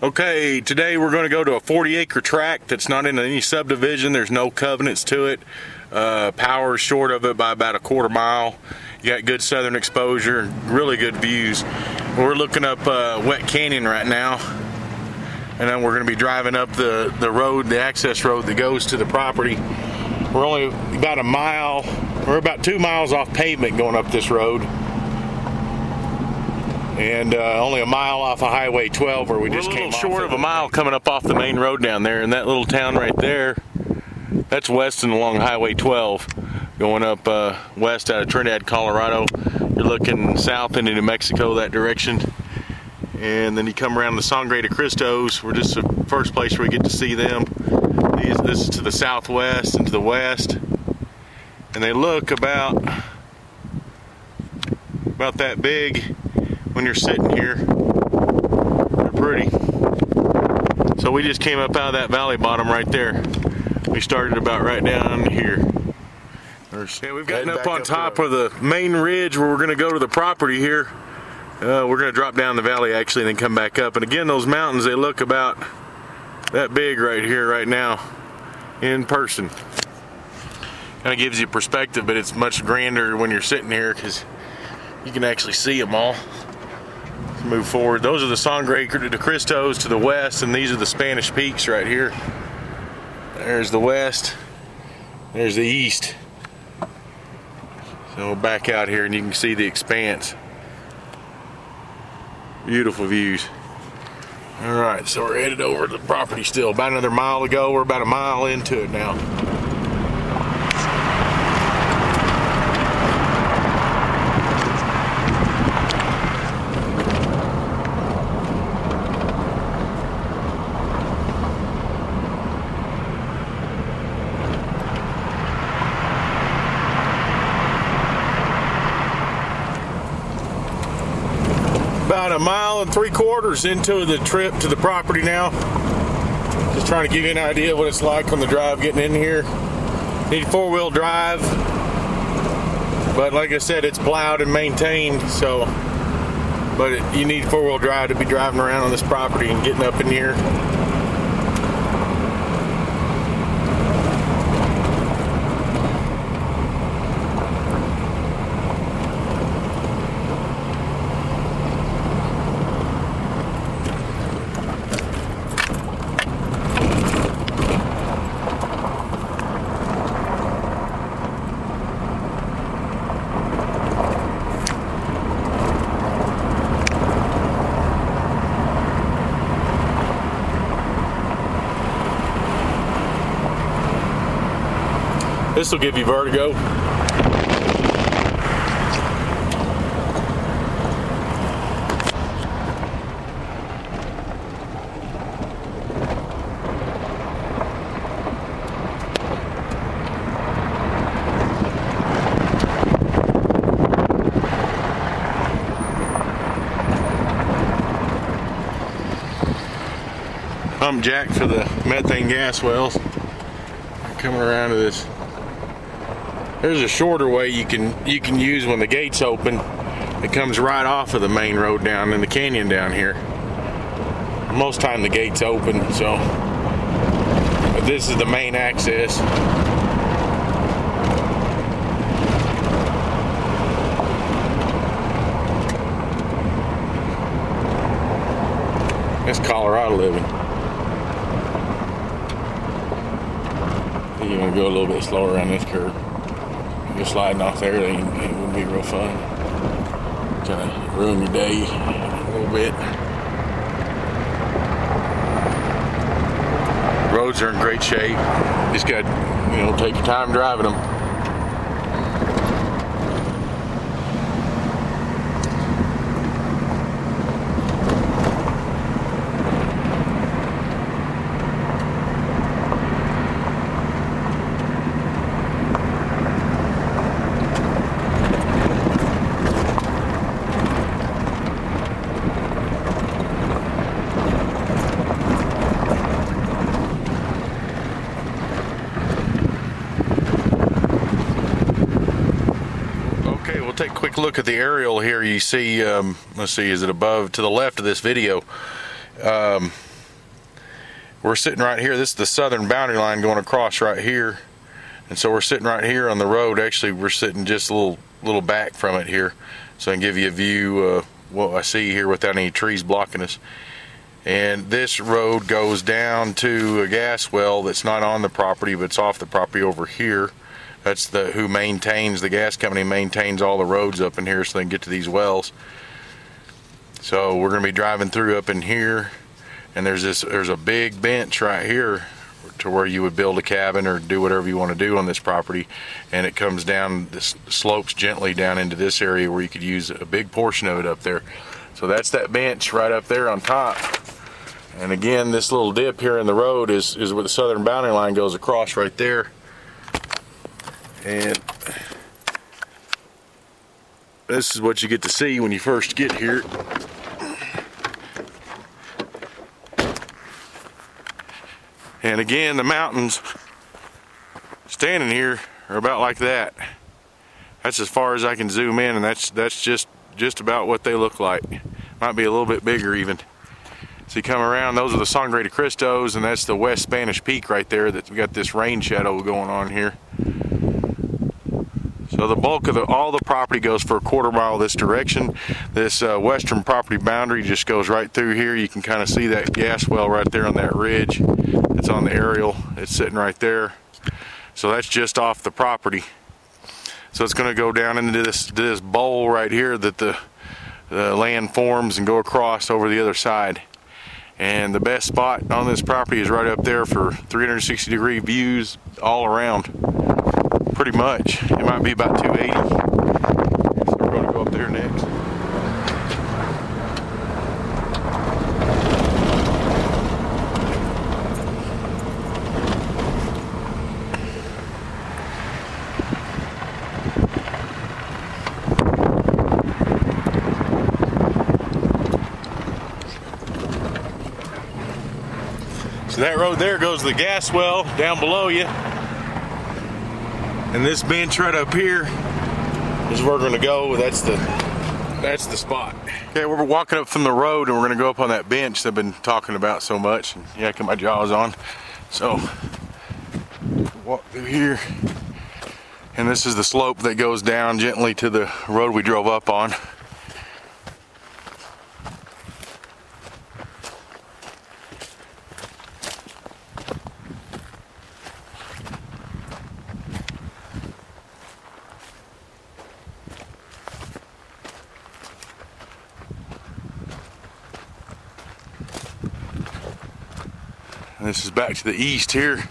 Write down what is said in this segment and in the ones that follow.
Okay, today we're going to go to a 40-acre tract that's not in any subdivision. There's no covenants to it. Power is short of it by about a quarter mile. You got good southern exposure, really good views. We're looking up Wet Canyon right now, and then we're going to be driving up the road, the access road that goes to the property. We're only about a mile, we're about 2 miles off pavement going up this road. And only a mile off of Highway 12 where we just came off. Short of a mile coming up off the main road down there, and that little town right there, that's west and along Highway 12, going up west out of Trinidad, Colorado. You're looking south into New Mexico that direction, and then you come around the Sangre de Cristos. We're just the first place where we get to see them. This is to the southwest and to the west, and they look about that big. When you're sitting here, they're pretty. So we just came up out of that valley bottom right there. We started about right down here. Yeah, we've gotten up on top of the main ridge where we're going to go to the property here. We're going to drop down the valley actually and then come back up. And again, those mountains, they look about that big right here, right now, in person. Kind of gives you perspective, but it's much grander when you're sitting here because you can actually see them all. Move forward. Those are the Sangre de Cristos to the west, and these are the Spanish Peaks right here. There's the west, there's the east. So we'll back out here and you can see the expanse. Beautiful views. Alright, so we're headed over to the property still. About another mile to go. We're about a mile into it now. About a mile and 3/4 into the trip to the property now. Just trying to give you an idea of what it's like on the drive getting in here. Need 4-wheel drive, but like I said, it's plowed and maintained, so you need 4-wheel drive to be driving around on this property and getting up in here. This will give you vertigo. Pump jack for the methane gas wells. Coming around to this. There's a shorter way you can use when the gate's open. It comes right off of the main road down in the canyon down here. Most time the gate's open, so but this is the main access. That's Colorado living. You're gonna go a little bit slower around this curve. You're sliding off there, it wouldn't be real fun. Kind of ruin your day a little bit. Roads are in great shape. Just got, take your time driving them. Take a quick look at the aerial here. You see, let's see, is it above to the left of this video? We're sitting right here. This is the southern boundary line going across right here, and so we're sitting right here on the road. Actually, we're sitting just a little back from it here, so I can give you a view of what I see here without any trees blocking us. And this road goes down to a gas well that's not on the property, but it's off the property over here. That's who maintains, the gas company maintains all the roads up in here so they can get to these wells. So we're going to be driving through up in here, and there's a big bench right here to where you would build a cabin or do whatever you want to do on this property, and it comes down, this slopes gently down into this area where you could use a big portion of it up there. So that's that bench right up there on top. And again, this little dip here in the road is where the southern boundary line goes across right there. And this is what you get to see when you first get here. And again, the mountains standing here are about like that. That's as far as I can zoom in, and that's just about what they look like. Might be a little bit bigger even. So you come around, those are the Sangre de Cristos, and that's the West Spanish Peak right there that we got this rain shadow going on here. So the bulk of all the property goes for a quarter mile this direction. This western property boundary just goes right through here. You can kind of see that gas well right there on that ridge. It's on the aerial. It's sitting right there. So that's just off the property. So it's going to go down into this bowl right here that the land forms and go across over the other side. And the best spot on this property is right up there for 360-degree views all around. Pretty much. It might be about 280. So we're going to go up there next. So that road there goes to the gas well down below you. And this bench right up here is where we're going to go. That's the spot. Okay, we're walking up from the road, and we're going to go up on that bench that I've been talking about so much and yakking my jaws on. So walk through here, and this is the slope that goes down gently to the road we drove up on. This is back to the east here.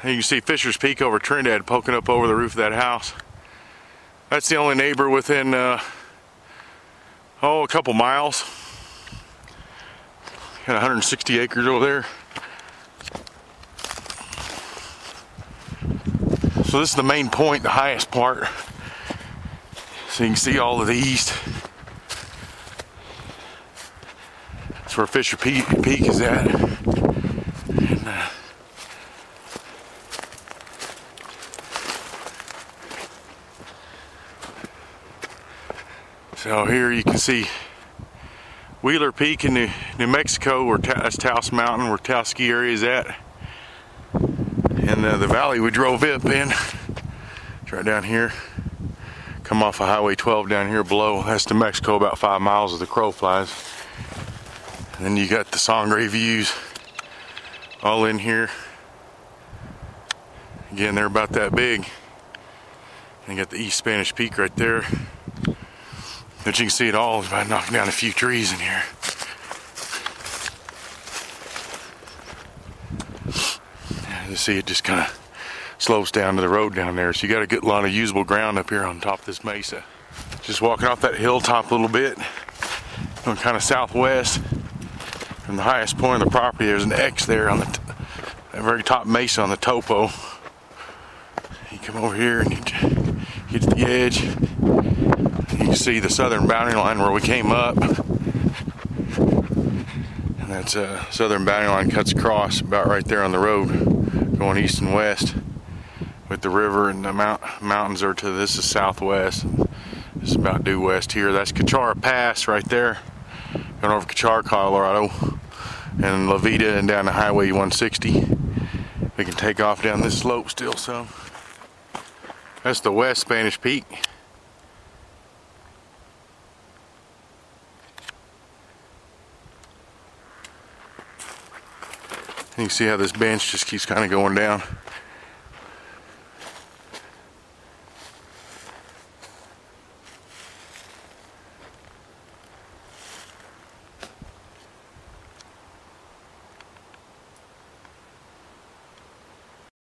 You can see Fisher's Peak over Trinidad poking up over the roof of that house. That's the only neighbor within, a couple miles. Got 160 acres over there. So this is the main point, the highest part. So you can see all of the east. That's where Fisher Peak is at. And, so here you can see Wheeler Peak in New Mexico, where that's Taos Mountain, where Taos ski area is at. And the valley we drove up in, it's right down here. Come off of Highway 12 down here below. That's New Mexico, about 5 miles as the crow flies. And then you got the Sangre views all in here. Again, they're about that big. And you got the East Spanish Peak right there. But you can see it all by knocking down a few trees in here. You see it just kind of slopes down to the road down there. So you got a good lot of usable ground up here on top of this mesa. Just walking off that hilltop a little bit, going kind of southwest. From the highest point of the property, there's an X there on that very top mesa on the topo. You come over here and you get to the edge. You can see the southern boundary line where we came up. And that's southern boundary line cuts across about right there on the road, going east and west. With the river and the mountains are to this is southwest. This is about due west here. That's Cachara Pass right there. going over Cachar, Colorado, and La Vida, and down to Highway 160. We can take off down this slope still some. That's the West Spanish Peak. You can see how this bench just keeps kind of going down.